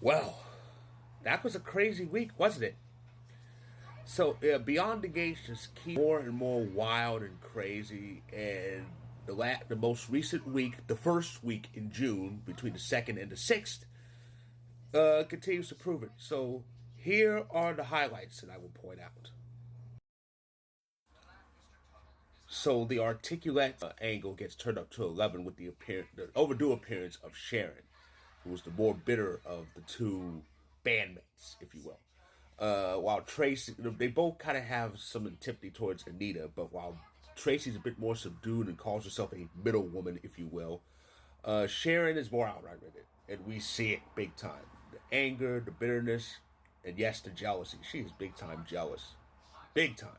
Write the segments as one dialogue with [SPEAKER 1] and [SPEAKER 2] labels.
[SPEAKER 1] Well, that was a crazy week, wasn't it? So Beyond the Gates just keep more and more wild and crazy, and the most recent week, the first week in June, between the second and the sixth, continues to prove it. So here are the highlights that I will point out. So the articulate angle gets turned up to 11 with the overdue appearance of Sharon, who was the more bitter of the two bandmates, if you will. While Tracy, they both kind of have some antipathy towards Anita, but while Tracy's a bit more subdued and calls herself a middle woman, if you will, Sharon is more outright with it, and we see it big time. The anger, the bitterness, and yes, the jealousy. She is big time jealous, big time.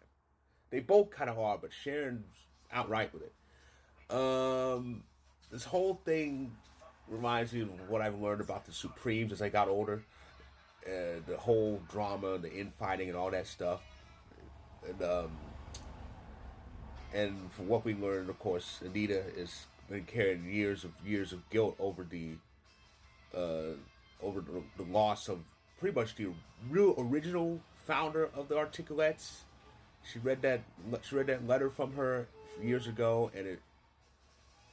[SPEAKER 1] They both kind of are, but Sharon's outright with it. This whole thing reminds me of what I've learned about the Supremes as I got older. The whole drama, the infighting, and all that stuff. And and from what we learned, of course, Anita has been carrying years of guilt over uh, the loss of pretty much the real original founder of the Articulates. She read that letter from her years ago, and it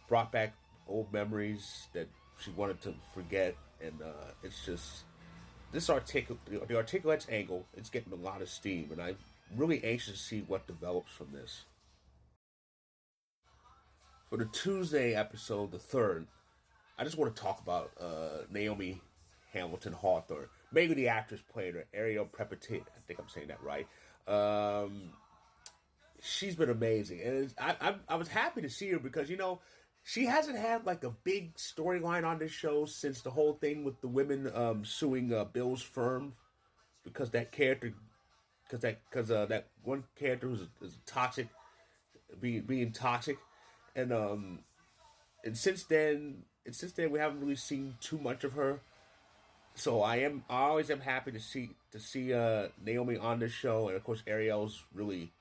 [SPEAKER 1] brought back old memories that she wanted to forget. And it's just the Articulates angle. It's getting a lot of steam, and I'm really anxious to see what develops from this. For the Tuesday episode, the third, I just want to talk about Naomi Hamilton Hawthorne. Maybe the actress playing her, Ariel Prepati. I think I'm saying that right. Um, she's been amazing, and I was happy to see her because she hasn't had like a big storyline on this show since the whole thing with the women suing Bill's firm because that character that one character is toxic, being toxic, and and since then we haven't really seen too much of her. So I always am happy to see Naomi on this show, and of course Ariel's really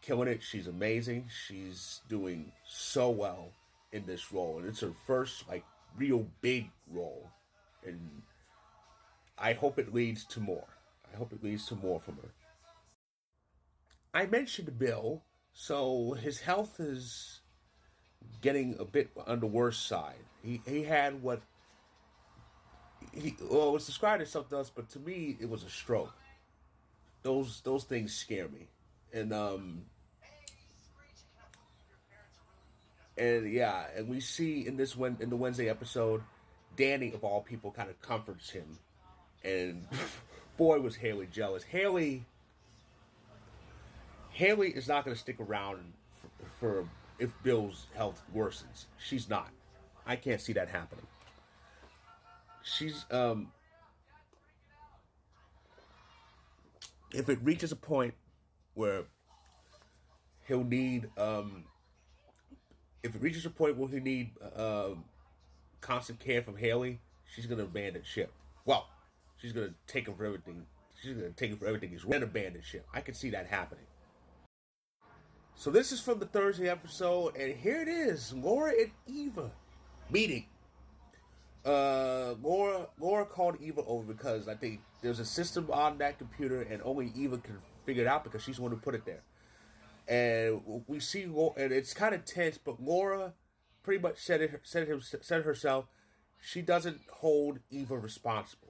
[SPEAKER 1] killing it. She's amazing. She's doing so well in this role, and it's her first like real big role. And I hope it leads to more. I hope it leads to more from her. I mentioned Bill, so his health is getting a bit on the worst side. He had what he well it was described as something else, but to me it was a stroke. Those things scare me, and and yeah, and we see in the Wednesday episode, Danny of all people kind of comforts him, and boy was Haley jealous. Haley is not going to stick around for if Bill's health worsens. She's not. I can't see that happening. She's if it reaches a point where he'll need if it reaches a point where he need constant care from Haley, she's gonna abandon ship. Well, she's gonna take him for everything. She's gonna take him for everything. He's gonna abandon ship. I can see that happening. So this is from the Thursday episode, and here it is: Laura and Eva meeting. Laura called Eva over because I think there's a system on that computer, and only Eva can figure it out because she's the one who put it there. And we see, and it's kind of tense, but Laura pretty much said herself, she doesn't hold Eva responsible.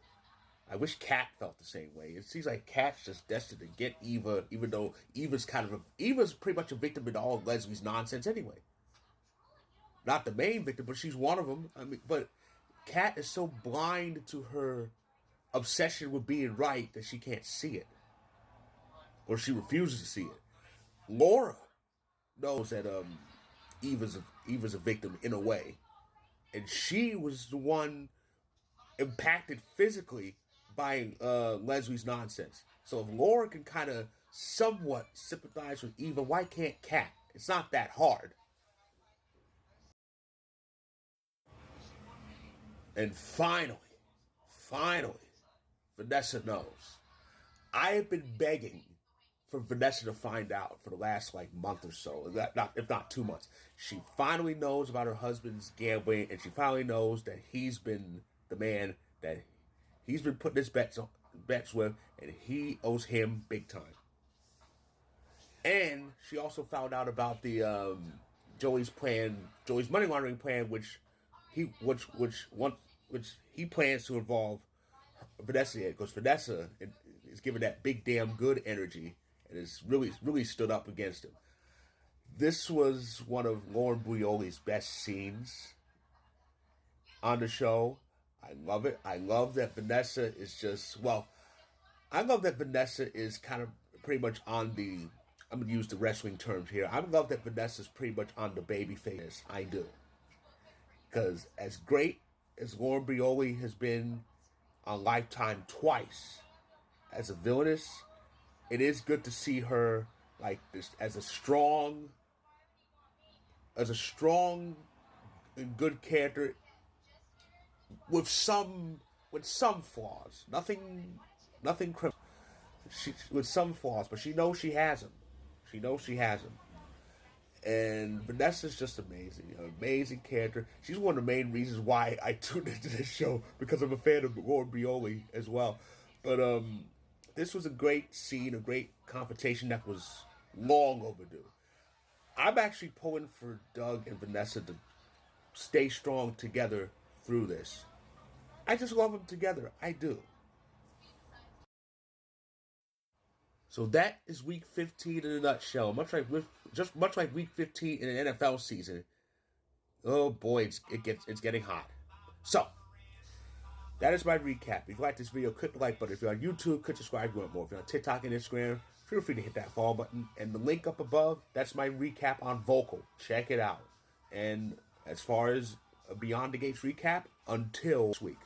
[SPEAKER 1] I wish Kat felt the same way. It seems like Kat's just destined to get Eva, even though Eva's pretty much a victim in all of Leslie's nonsense anyway. Not the main victim, but she's one of them. I mean, but Kat is so blind to her obsession with being right that she can't see it, or she refuses to see it. Laura knows that Eva's a victim in a way, and she was the one impacted physically by Leslie's nonsense. So if Laura can kind of somewhat sympathize with Eva, why can't Kat? It's not that hard. And finally, Vanessa knows. I have been begging for Vanessa to find out for the last like month or so, if not 2 months. She finally knows about her husband's gambling, and she finally knows that he's been the man that he's been putting his bets with, and he owes him big time. And she also found out about the Joey's plan, Joey's money laundering plan, which he plans to involve Vanessa in, because Vanessa is giving that big damn good energy and has really stood up against him. This was one of Lauren Brioli's best scenes on the show. I love it. I love that Vanessa is kind of pretty much on the, I'm going to use the wrestling terms here. I love that Vanessa's pretty much on the baby face. I do. Because as great as Lauren Brioli has been on Lifetime twice as a villainess, it is good to see her like this as a strong and good character with some flaws. Nothing criminal. With some flaws, but she knows she has them. And Vanessa's just amazing. An amazing character. She's one of the main reasons why I tuned into this show, because I'm a fan of Lauren Brioli as well. But this was a great scene, a great confrontation that was long overdue. I'm actually pulling for Doug and Vanessa to stay strong together through this. I just love them together. I do. So that is week 15 in a nutshell. Much like week 15 in an NFL season. Oh boy, it's getting hot. So that is my recap. If you like this video, click the like button. If you're on YouTube, click subscribe if you want more. If you're on TikTok and Instagram, feel free to hit that follow button. And the link up above, that's my recap on Vocal. Check it out. And as far as a Beyond the Gates recap, until next week.